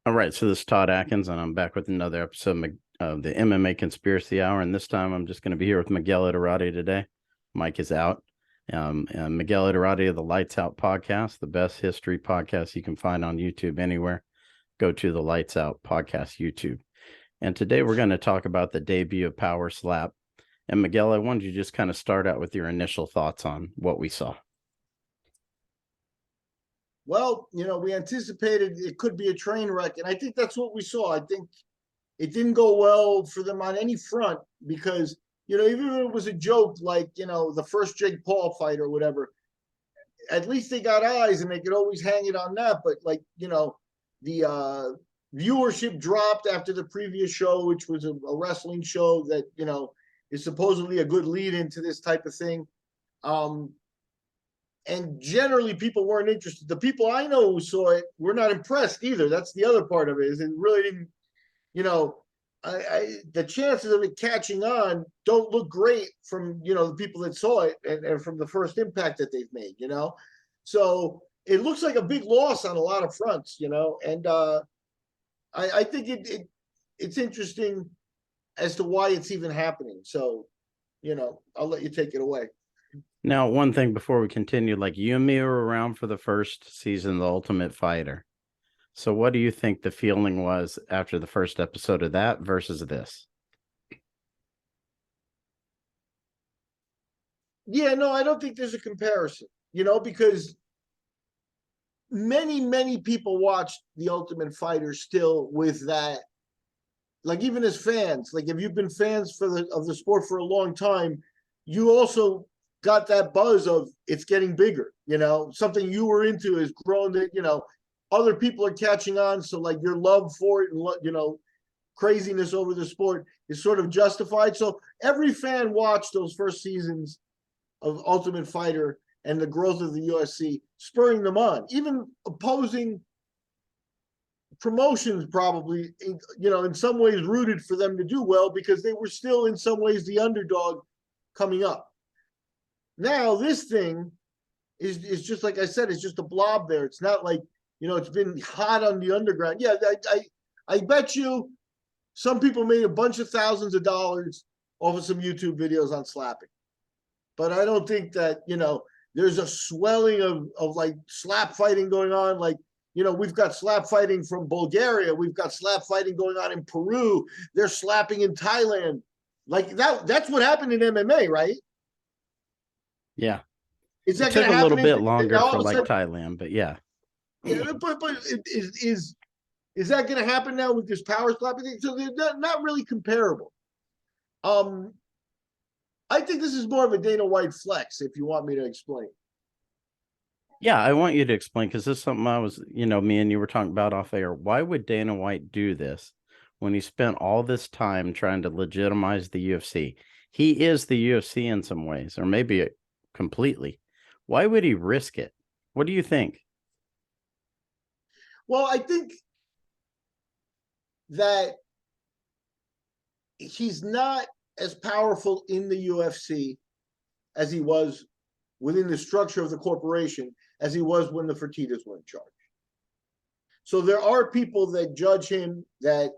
All right, so this is Todd Atkins, and I'm back with another episode of the MMA Conspiracy Hour. And this time, I'm just going to be here with Miguel Iterati today. Mike is out. And Miguel Iterati of the Lights Out podcast, the best history podcast you can find on YouTube anywhere. Go to the Lights Out podcast YouTube. And today, we're going to talk about the debut of Power Slap. And Miguel, I wanted you to just kind of start out with your initial thoughts on what we saw. Well, we anticipated it could be a train wreck, and I think that's what we saw. I think it didn't go well for them on any front because, even if it was a joke like, the first Jake Paul fight or whatever, at least they got eyes and they could always hang it on that. But the viewership dropped after the previous show, which was a wrestling show that, is supposedly a good lead into this type of thing. And generally people weren't interested. The people I know who saw it were not impressed either. That's the other part of it, is it really didn't, the chances of it catching on don't look great from, the people that saw it and from the first impact that they've made, So it looks like a big loss on a lot of fronts, and I think it's interesting as to why it's even happening. So, I'll let you take it away. Now, one thing before we continue, like you and me were around for the first season of The Ultimate Fighter. So what do you think the feeling was after the first episode of that versus this? Yeah, no, I don't think there's a comparison, because many people watch The Ultimate Fighter still with that, like even as fans, like if you've been fans of the sport for a long time, you also got that buzz of it's getting bigger, something you were into has grown that, other people are catching on. So like your love for it and, craziness over the sport is sort of justified. So every fan watched those first seasons of Ultimate Fighter and the growth of the UFC, spurring them on. Even opposing promotions probably, in some ways rooted for them to do well because they were still in some ways the underdog coming up. Now this thing is just like I said, it's just a blob there. It's not like, it's been hot on the underground. Yeah, I bet you some people made a bunch of thousands of dollars off of some YouTube videos on slapping. But I don't think that, there's a swelling of like slap fighting going on. Like, we've got slap fighting from Bulgaria. We've got slap fighting going on in Peru. They're slapping in Thailand. Like that's what happened in MMA, right? Yeah. Is It that going took to a little happen? bit longer Now for all of a like sudden, Thailand, but yeah. yeah, but is that going to happen now with this power slapping thing? So they're not really comparable. Um, I think this is more of a Dana White flex, if you want me to explain. Yeah, I want you to explain because this is something I was, me and you were talking about off air. Why would Dana White do this when he spent all this time trying to legitimize the UFC? He is the UFC in some ways, or maybe completely. Why would he risk it? What do you think? Well, I think that he's not as powerful in the UFC as he was within the structure of the corporation as he was when the Fertitas were in charge. So there are people that judge him, that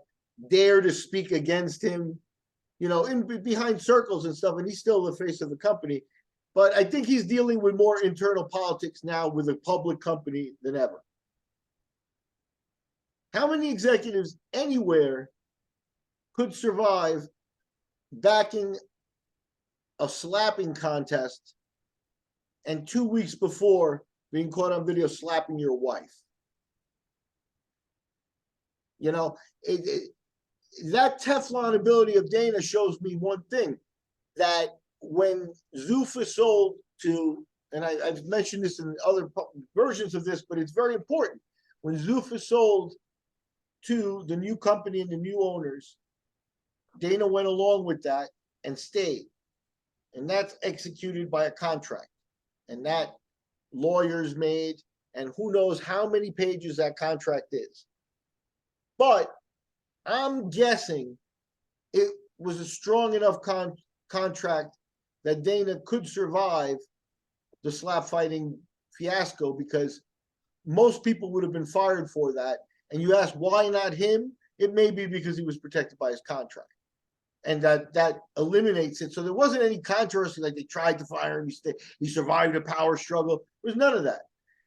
dare to speak against him, in behind circles and stuff, and he's still the face of the company. But I think he's dealing with more internal politics now with a public company than ever. How many executives anywhere could survive backing a slapping contest and 2 weeks before being caught on video slapping your wife? That Teflon ability of Dana shows me one thing, that when Zuffa sold to, and I've mentioned this in other versions of this, but it's very important. When Zuffa sold to the new company and the new owners, Dana went along with that and stayed. And that's executed by a contract. And that lawyers made, and who knows how many pages that contract is. But I'm guessing it was a strong enough contract that Dana could survive the slap fighting fiasco, because most people would have been fired for that. and you ask why not him, it may be because he was protected by his contract. And that eliminates it. So there wasn't any controversy, like they tried to fire him, he survived a power struggle. There's none of that.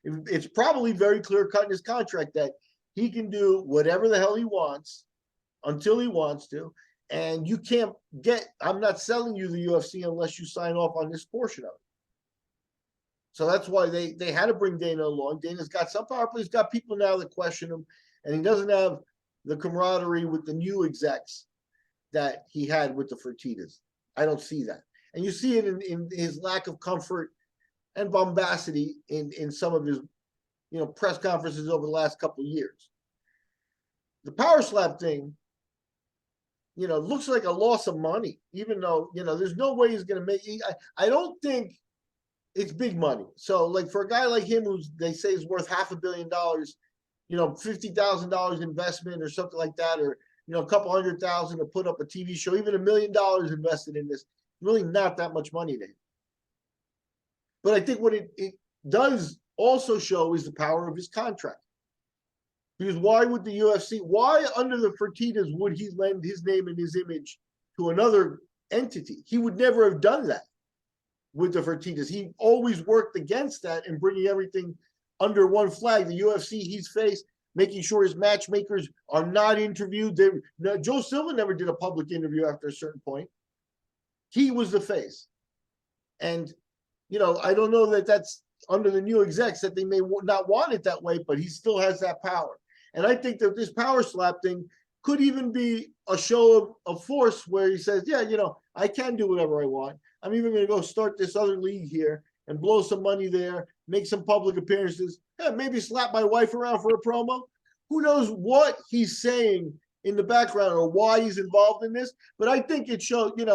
It's probably very clear cut in his contract that he can do whatever the hell he wants until he wants to. And you can't I'm not selling you the UFC unless you sign off on this portion of it. So that's why they had to bring Dana along. Dana's got some power, but he's got people now that question him, and he doesn't have the camaraderie with the new execs that he had with the Fertittas. I don't see that. And you see it in his lack of comfort and bombacity in some of his, press conferences over the last couple of years. The power slap thing, looks like a loss of money, even though, there's no way he's going to make it. I don't think it's big money. So, like, for a guy like him, who's they say is worth $500 million, $50,000 investment or something like that, or a couple $100,000 to put up a TV show, even $1 million invested in this, really not that much money to him. But I think what it does also show is the power of his contract. Because why would the UFC, why under the Fertittas would he lend his name and his image to another entity? He would never have done that with the Fertittas. He always worked against that and bringing everything under one flag. The UFC he's faced, making sure his matchmakers are not interviewed. Joe Silva never did a public interview after a certain point. He was the face. And, I don't know that that's under the new execs that they may not want it that way, but he still has that power. And I think that this power slap thing could even be a show of force where he says, yeah, I can do whatever I want. I'm even going to go start this other league here and blow some money there, make some public appearances, maybe slap my wife around for a promo. Who knows what he's saying in the background or why he's involved in this. But I think it shows, you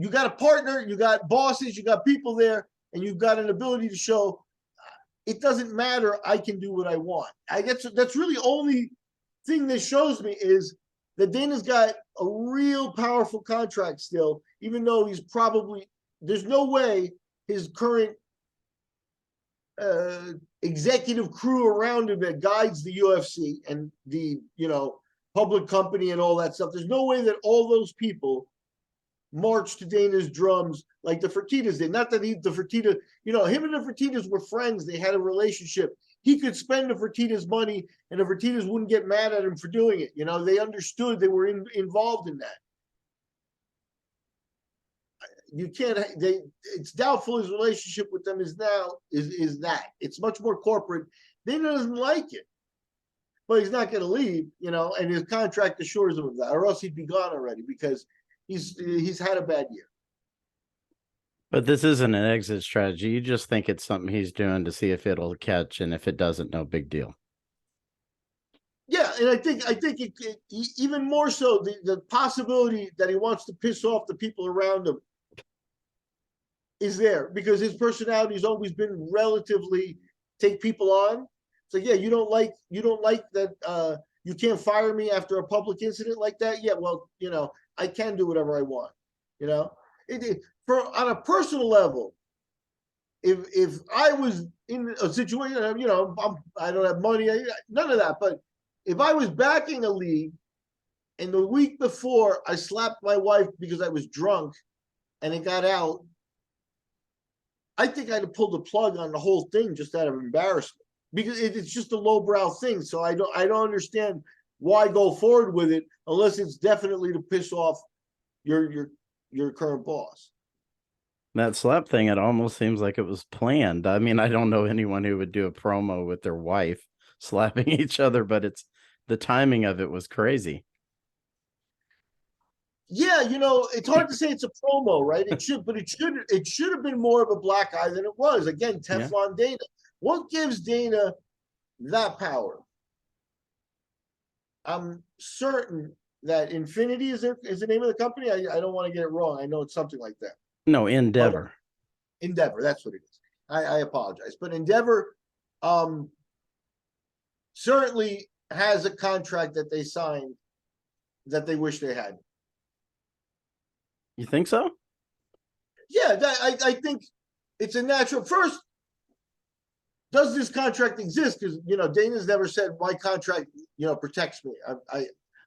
got a partner, you got bosses, you got people there, and you've got an ability to show it doesn't matter. I can do what I want. I guess that's really the only thing this shows me is that Dana's got a real powerful contract still, even though there's no way his current executive crew around him that guides the UFC and the, public company and all that stuff. There's no way that all those people march to Dana's drums like the Fertittas did. Not that the Fertitta, him and the Fertittas were friends. They had a relationship. He could spend the Fertittas' money and the Fertittas wouldn't get mad at him for doing it. They understood they were involved in that. You can't, it's doubtful his relationship with them is that. It's much more corporate. Dana doesn't like it. But he's not going to leave, and his contract assures him of that, or else he'd be gone already because he's had a bad year. But this isn't an exit strategy. You just think it's something he's doing to see if it'll catch, and if it doesn't, no big deal. Yeah, and I think even more so the possibility that he wants to piss off the people around him is there because his personality has always been relatively take people on. So yeah, you don't like that you can't fire me after a public incident like that. Yeah, well, I can do whatever I want. On a personal level, if I was in a situation, I don't have money, none of that. But if I was backing a league, and the week before I slapped my wife because I was drunk, and it got out, I think I'd have pulled the plug on the whole thing just out of embarrassment because it's just a lowbrow thing. So I don't understand why go forward with it unless it's definitely to piss off your current boss. That slap thing, it almost seems like it was planned. I mean, I don't know anyone who would do a promo with their wife slapping each other, but the timing of it was crazy. Yeah, it's hard to say it's a promo, right? It should have been more of a black eye than it was. Again, Teflon Dana. What gives Dana that power? I'm certain that Infinity is the name of the company. I don't want to get it wrong. I know it's something like that. No, Endeavor. Endeavor, that's what it is. I apologize. But Endeavor certainly has a contract that they signed that they wish they had. You think so? Yeah, I think it's a natural. First, does this contract exist? Because Dana's never said my contract protects me.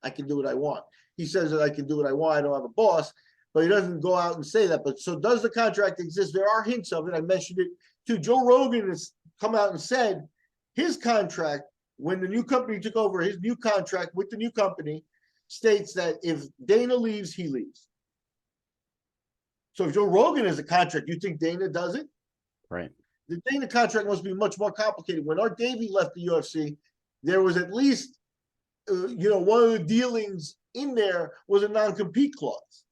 I can do what I want. He says that I can do what I want. I don't have a boss, but he doesn't go out and say that. But so does the contract exist? There are hints of it. I mentioned it too. Joe Rogan has come out and said his contract, when the new company took over, his new contract with the new company states that if Dana leaves, he leaves. So if Joe Rogan has a contract, you think Dana does it? Right. The Dana contract must be much more complicated. When Art Davie left the UFC, there was at least, one of the dealings in there was a non-compete clause.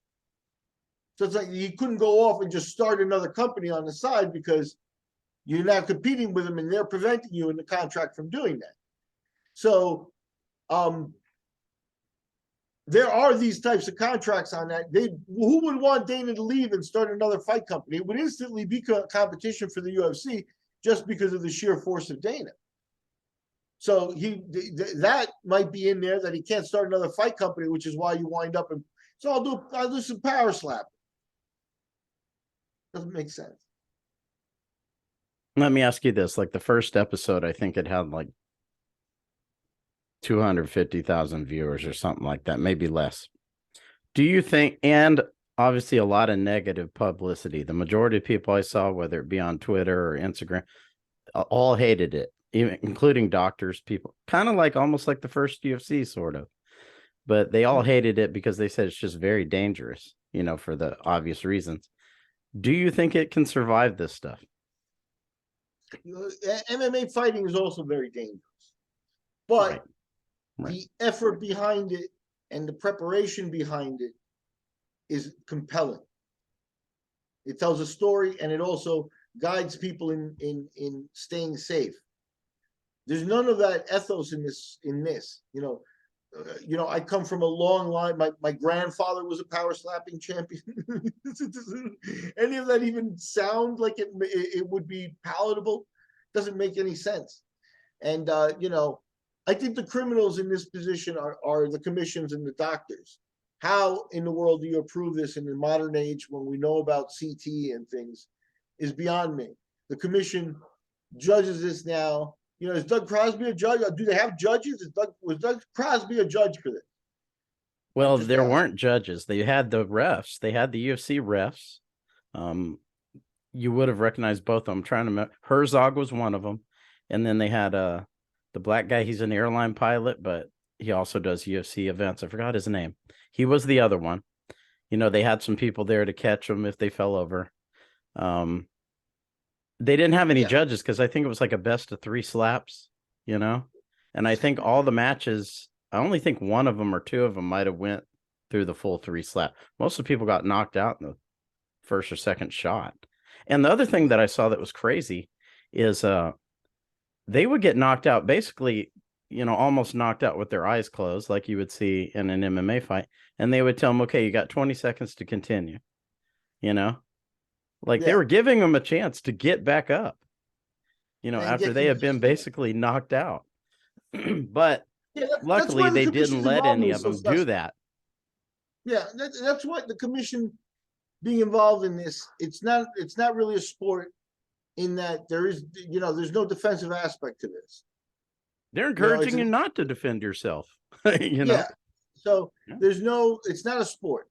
So it's like he couldn't go off and just start another company on the side because you're not competing with them and they're preventing you in the contract from doing that. So there are these types of contracts on that. Who would want Dana to leave and start another fight company? It would instantly be competition for the UFC just because of the sheer force of Dana. So that might be in there that he can't start another fight company, which is why you wind up and so I'll do some power slap. Doesn't make sense. Let me ask you this: like the first episode, I think it had like 250,000 viewers or something like that, maybe less. Do you think, and obviously a lot of negative publicity, the majority of people I saw, whether it be on Twitter or Instagram, all hated it, even including doctors, people, kind of like almost like the first UFC sort of, but they all hated it because they said it's just very dangerous, for the obvious reasons. Do you think it can survive this stuff? MMA fighting is also very dangerous, but Right. the effort behind it and the preparation behind it is compelling. It tells a story and it also guides people in staying safe. There's none of that ethos in this. I come from a long line. My grandfather was a power slapping champion. Any of that even sound like it would be palatable? Doesn't make any sense. And I think the criminals in this position are the commissions and the doctors. How in the world do you approve this in the modern age when we know about CT and things is beyond me. The commission judges this now. Is Doug Crosby a judge? Do they have judges? Was Doug Crosby a judge for this? Well, there weren't judges. They had the refs. They had the UFC refs. You would have recognized both of them. I'm trying to remember. Herzog was one of them. And then they had the black guy. He's an airline pilot, but he also does UFC events. I forgot his name. He was the other one. They had some people there to catch them if they fell over. They didn't have any judges because I think it was like a best of 3 slaps, and I think all the matches, I only think one of them or two of them might have went through the full 3 slap. Most of the people got knocked out in the first or second shot. And the other thing that I saw that was crazy is they would get knocked out, basically, almost knocked out with their eyes closed, like you would see in an MMA fight. And they would tell them, okay, you got 20 seconds to continue, They were giving them a chance to get back up, after they had been basically knocked out. But luckily, they didn't let any of them do that. Yeah, that's what the commission being involved in this. It's not really a sport in that there's no defensive aspect to this. They're encouraging you not to defend yourself. Yeah. So it's not a sport.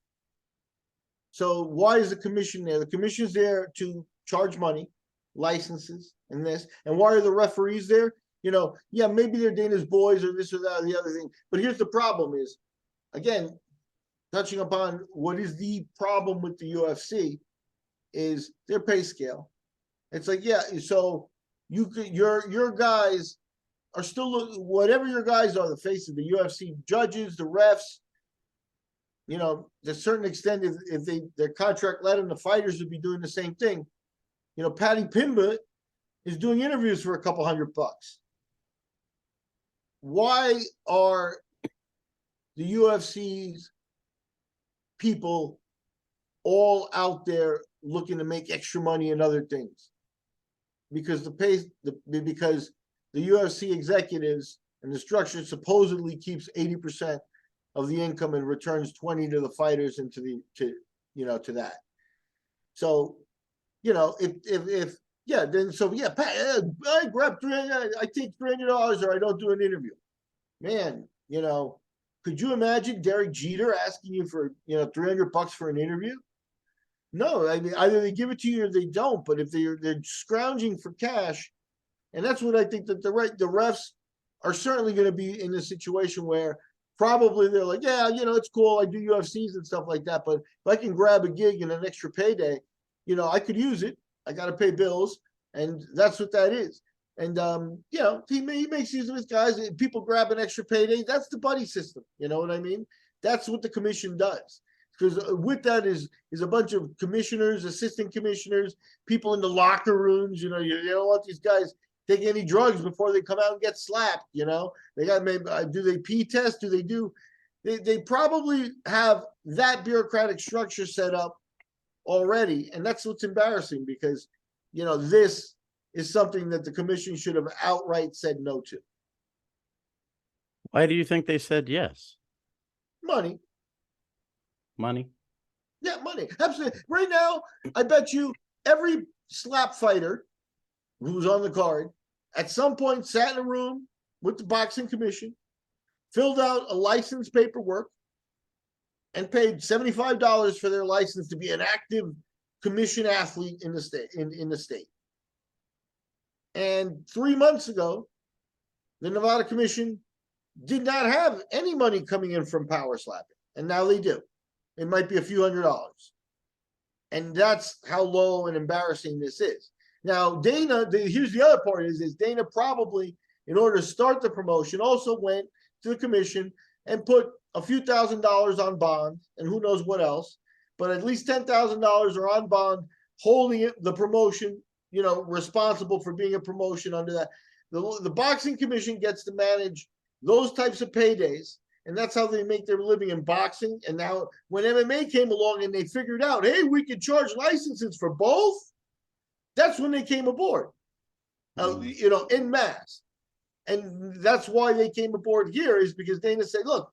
So why is the commission there? The commission's there to charge money, licenses, and this. And why are the referees there? Maybe they're Dana's boys or this or that or the other thing. But here's the problem is, again, touching upon what is the problem with the UFC is their pay scale. It's like, so your guys are still, whatever your guys are, the face of the UFC judges, the refs, to a certain extent, if their contract let them, the fighters would be doing the same thing. Paddy Pimblett is doing interviews for a couple $100. Why are the UFC's people all out there looking to make extra money and other things? Because because the UFC executives and the structure supposedly keeps 80% of the income and returns 20 to the fighters and to that. So, if Yeah, then so yeah, I grab I take $300 or I don't do an interview. Man, could you imagine Derek Jeter asking you for $300 for an interview? No, I mean either they give it to you or they don't. But if they're scrounging for cash, and that's what I think that the refs are certainly going to be in a situation where probably they're like, yeah, it's cool. I do UFCs and stuff like that. But if I can grab a gig and an extra payday, I could use it. I got to pay bills, and that's what that is. And he makes use of his guys. And people grab an extra payday. That's the buddy system. You know what I mean? That's what the commission does. Because with that is a bunch of commissioners, assistant commissioners, people in the locker rooms. You don't want these guys take any drugs before they come out and get slapped. They got maybe do they pee test? Do they do? They probably have that bureaucratic structure set up already, and that's what's embarrassing because this is something that the commission should have outright said no to. Why do you think they said yes? Money. Yeah, money. Absolutely. Right now, I bet you every slap fighter who's on the card at some point sat in a room with the boxing commission, filled out a license paperwork, and paid $75 for their license to be an active commission athlete in the state. In the state. And 3 months ago, the Nevada Commission did not have any money coming in from power slapping, and now they do. It might be a few $100s. And that's how low and embarrassing this is. Now, Dana, here's the other part is Dana probably, in order to start the promotion, also went to the commission and put a few $1,000s on bond, and who knows what else, but at least $10,000 are on bond, holding it, the promotion, responsible for being a promotion under that. The boxing commission gets to manage those types of paydays, and that's how they make their living in boxing. And now when MMA came along and they figured out, hey, we could charge licenses for both, that's when they came aboard, en masse. And that's why they came aboard here, is because Dana said, look,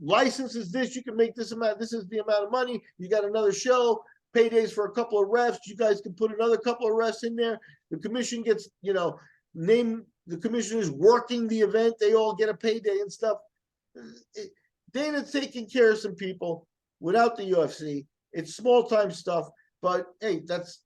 license is this, you can make this amount, this is the amount of money, you got another show, paydays for a couple of refs, you guys can put another couple of refs in there. The commission gets, name the commissioners working the event, they all get a payday and stuff. Dana's taking care of some people without the UFC. It's small time stuff, but hey, that's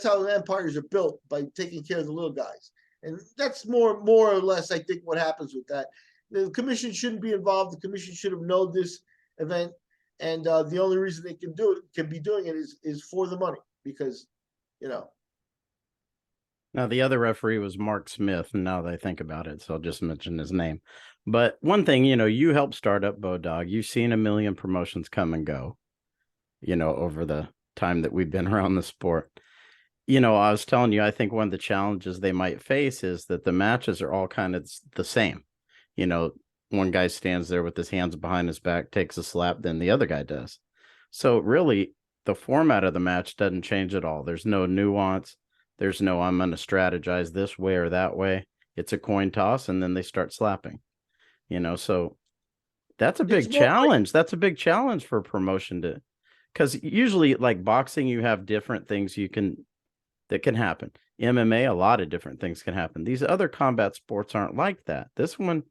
how empires are built, by taking care of the little guys. And that's more or less, I think, what happens with that. The commission shouldn't be involved. The commission should have known this event, and the only reason they can be doing it is for the money, because Now, the other referee was Mark Smith, and now that I think about it, so I'll just mention his name. But one thing, you helped start up Bodog. You've seen a million promotions come and go, over the time that we've been around the sport. I was telling you, I think one of the challenges they might face is that the matches are all kind of the same. One guy stands there with his hands behind his back, takes a slap, then the other guy does. So really, the format of the match doesn't change at all. There's no nuance. There's no, I'm going to strategize this way or that way. It's a coin toss, and then they start slapping. So that's a big challenge. That's a big challenge for a promotion because usually, like boxing, you have different things that can happen. MMA, a lot of different things can happen. These other combat sports aren't like that. This one,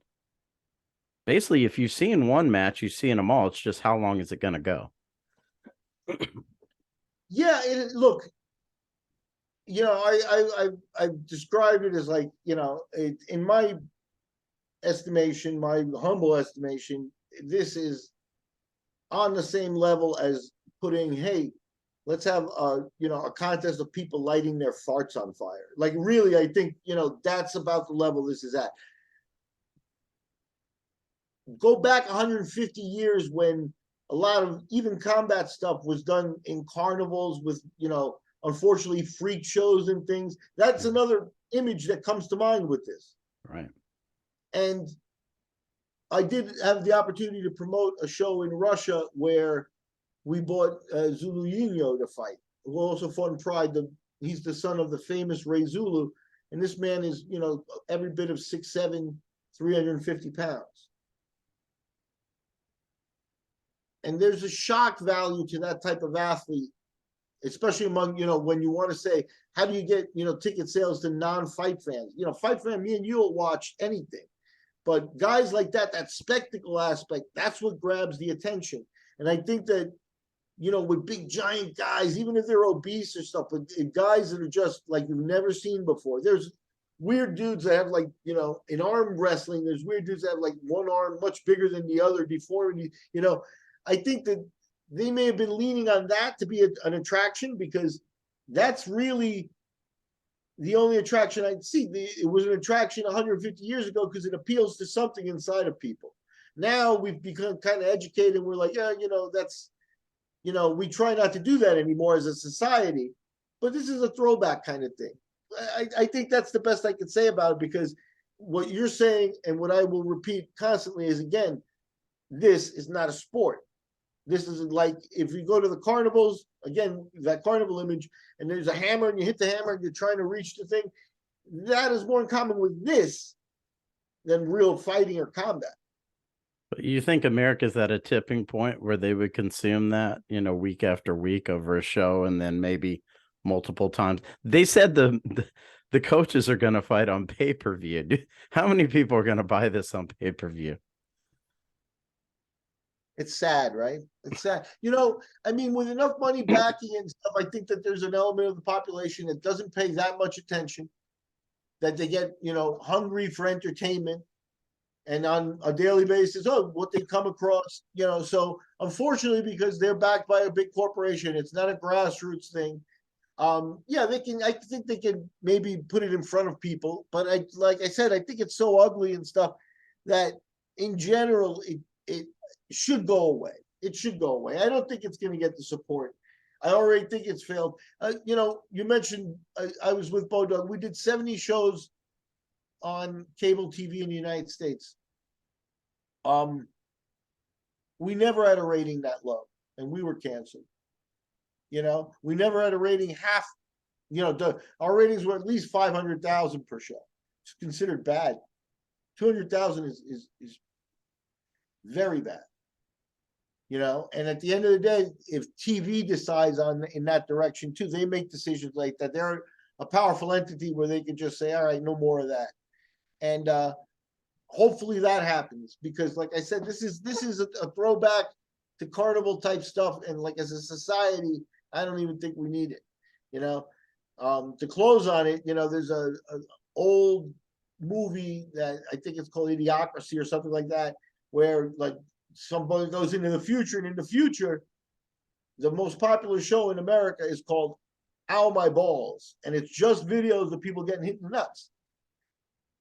basically, if you've seen one match, you've seen them all. It's just how long is it going to go? Yeah, look, I've described it as like, in my estimation, my humble estimation, this is on the same level as putting, hey, let's have a contest of people lighting their farts on fire. Like, really, I think, that's about the level this is at. Go back 150 years when a lot of even combat stuff was done in carnivals with, unfortunately, freak shows and things. That's another image that comes to mind with this. Right. And I did have the opportunity to promote a show in Russia where we bought Zuluinho to fight, who also fought in Pride. He's the son of the famous Ray Zulu. And this man is, every bit of 6'7", 350 pounds. And there's a shock value to that type of athlete especially among, when you want to say, how do you get, ticket sales to non-fight fans? Fight fan, me and you will watch anything. But guys like that spectacle aspect, that's what grabs the attention. And I think that, with big giant guys, even if they're obese or stuff, but guys that are just like you've never seen before. There's weird dudes that have like, in arm wrestling, there's weird dudes that have like one arm much bigger than the other, deformity. I think that they may have been leaning on that to be an attraction, because that's really the only attraction I'd see. It was an attraction 150 years ago because it appeals to something inside of people. Now we've become kind of educated. We're like, yeah, that's, we try not to do that anymore as a society. But this is a throwback kind of thing. I think that's the best I can say about it, because what you're saying and what I will repeat constantly is, again, this is not a sport. This is like if you go to the carnivals, again, that carnival image, and there's a hammer and you hit the hammer and you're trying to reach the thing. That is more in common with this than real fighting or combat. But you think America's at a tipping point where they would consume that, week after week over a show, and then maybe multiple times? They said the coaches are going to fight on pay-per-view. How many people are going to buy this on pay-per-view? It's sad, right? It's sad. With enough money backing and stuff, I think that there's an element of the population that doesn't pay that much attention, that they get, hungry for entertainment, and on a daily basis, what they come across, so unfortunately, because they're backed by a big corporation, it's not a grassroots thing. I think they can maybe put it in front of people, but like I said, I think it's so ugly and stuff that in general, it should go away. It should go away. I don't think it's going to get the support. I already think it's failed. You mentioned I was with Bo Dog. We did 70 shows on cable TV in the United States. We never had a rating that low, and we were canceled. We never had a rating half. Our ratings were at least 500,000 per show. It's considered bad. 200,000 is very bad. And at the end of the day, if TV decides in that direction too, they make decisions like that. They're a powerful entity where they can just say, all right, no more of that. And hopefully that happens, because like I said, this is a throwback to carnival type stuff. And like, as a society, I don't even think we need it. To close on it, there's a old movie that I think it's called Idiocracy or something like that, where like somebody goes into the future, and in the future, the most popular show in America is called Ow My Balls, and it's just videos of people getting hit in the nuts.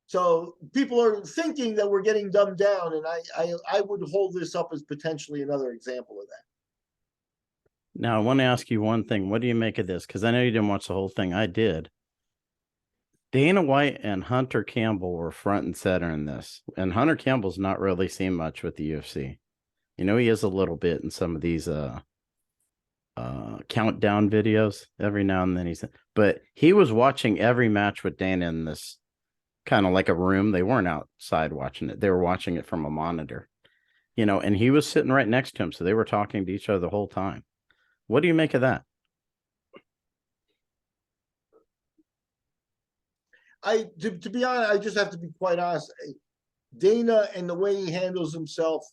So people are thinking that we're getting dumbed down, and I would hold this up as potentially another example of that. Now, I want to ask you one thing. What do you make of this? Because I know you didn't watch the whole thing. I did. Dana White and Hunter Campbell were front and center in this. And Hunter Campbell's not really seen much with the UFC. He is a little bit in some of these countdown videos every now and then. But he was watching every match with Dana in this kind of like a room. They weren't outside watching it. They were watching it from a monitor, and he was sitting right next to him. So they were talking to each other the whole time. What do you make of that? To be honest, I just have to be quite honest. Dana and the way he handles himself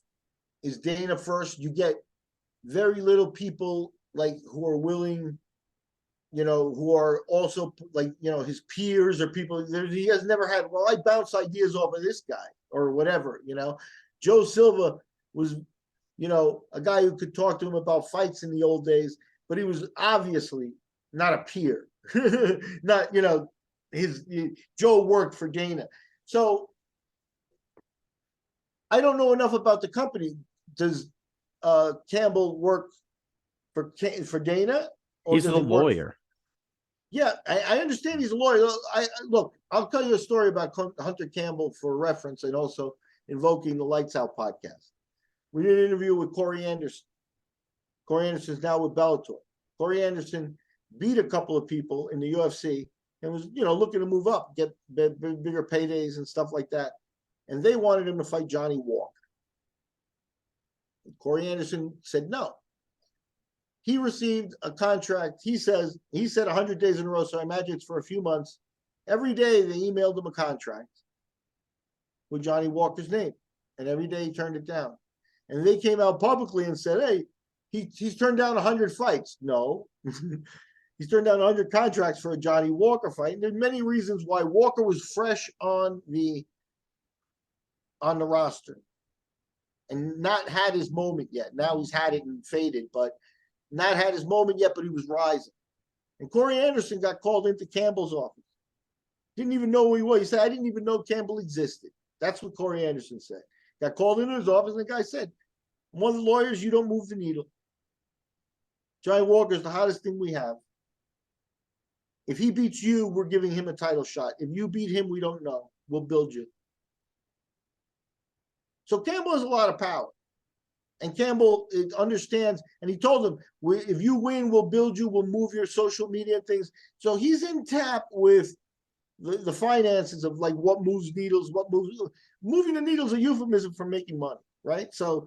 is Dana first. You get very little people like who are willing, who are also like, his peers or people. He has never had, well, I bounce ideas off of this guy or whatever, Joe Silva was, a guy who could talk to him about fights in the old days, but he was obviously not a peer. Not, Joe worked for Dana. So I don't know enough about the company. Does Campbell work for Dana? Or he's a lawyer. Yeah, I understand he's a lawyer. Look, I'll tell you a story about Hunter Campbell for reference, and also invoking the Lights Out podcast. We did an interview with Corey Anderson. Corey Anderson's now with Bellator. Corey Anderson beat a couple of people in the UFC and was, looking to move up, get bigger paydays and stuff like that. And they wanted him to fight Johnny Walker. And Corey Anderson said no. he received a contract. He said 100 days in a row. So I imagine it's for a few months. Every day they emailed him a contract with Johnny Walker's name. And every day he turned it down. And they came out publicly and said, hey, he's turned down 100 fights. No, he's turned down 100 contracts for a Johnny Walker fight. And there's many reasons why. Walker was fresh on the roster and not had his moment yet. Now he's had it and faded, but not had his moment yet, but he was rising. And Corey Anderson got called into Campbell's office. Didn't even know who he was. He said, I didn't even know Campbell existed. That's what Corey Anderson said. Got called into his office, and the guy said, I'm one of the lawyers, you don't move the needle. Johnny Walker's the hottest thing we have. If he beats you, we're giving him a title shot. If you beat him, we don't know. We'll build you. So Campbell has a lot of power. And Campbell understands, and he told him, if you win, we'll build you, we'll move your social media and things. So he's in tap with the finances of like what moves needles, moving the needles a euphemism for making money, right? So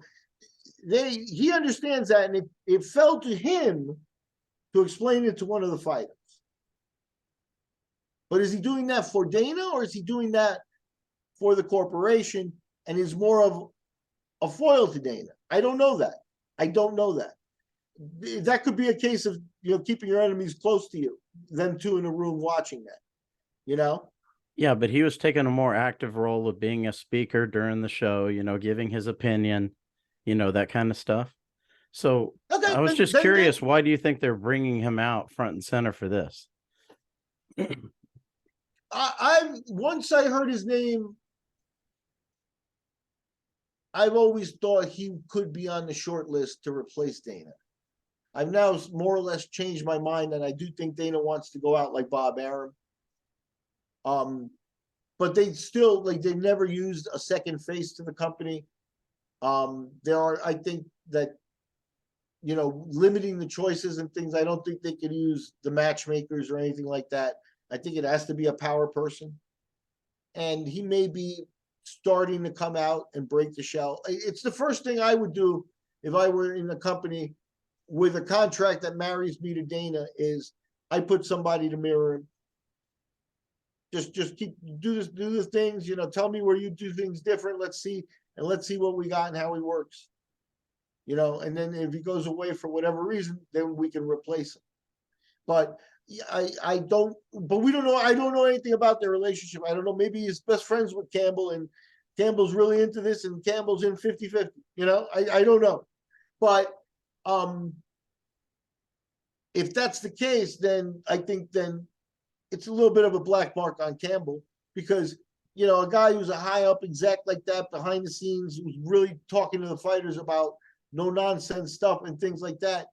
he understands that, and it fell to him to explain it to one of the fighters. But is he doing that for Dana, or is he doing that for the corporation and is more of a foil to Dana? I don't know that. That could be a case of keeping your enemies close to you, them two in a room watching that. Yeah, but he was taking a more active role of being a speaker during the show, giving his opinion, that kind of stuff. So okay, I was just curious, why do you think they're bringing him out front and center for this? Once I heard his name, I've always thought he could be on the short list to replace Dana. I've now more or less changed my mind, and I do think Dana wants to go out like Bob Arum. But they still they've never used a second face to the company. I think that limiting the choices and things, I don't think they can use the matchmakers or anything like that. I think it has to be a power person. And he may be starting to come out and break the shell. It's the first thing I would do if I were in a company with a contract that marries me to Dana is I put somebody to mirror him. Just keep do the things, tell me where you do things different. Let's see what we got and how he works. And then if he goes away for whatever reason, then we can replace him. But I don't we don't know. I don't know anything about their relationship. I don't know. Maybe he's best friends with Campbell and Campbell's really into this and Campbell's in 50-50. I don't know. But if that's the case, then I think it's a little bit of a black mark on Campbell because, a guy who's a high up exec like that behind the scenes, who's really talking to the fighters about no nonsense stuff and things like that,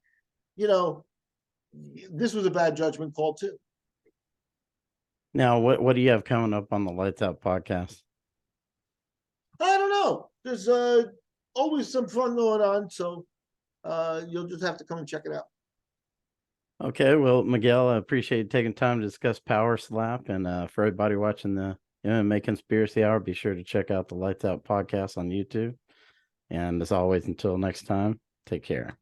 this was a bad judgment call too. Now, what do you have coming up on the Lights Out podcast? I don't know. There's always some fun going on. So you'll just have to come and check it out. Okay, well, Miguel, I appreciate you taking time to discuss Power Slap. And for everybody watching the MMA Conspiracy Hour, be sure to check out the Lights Out podcast on YouTube. And as always, until next time, take care.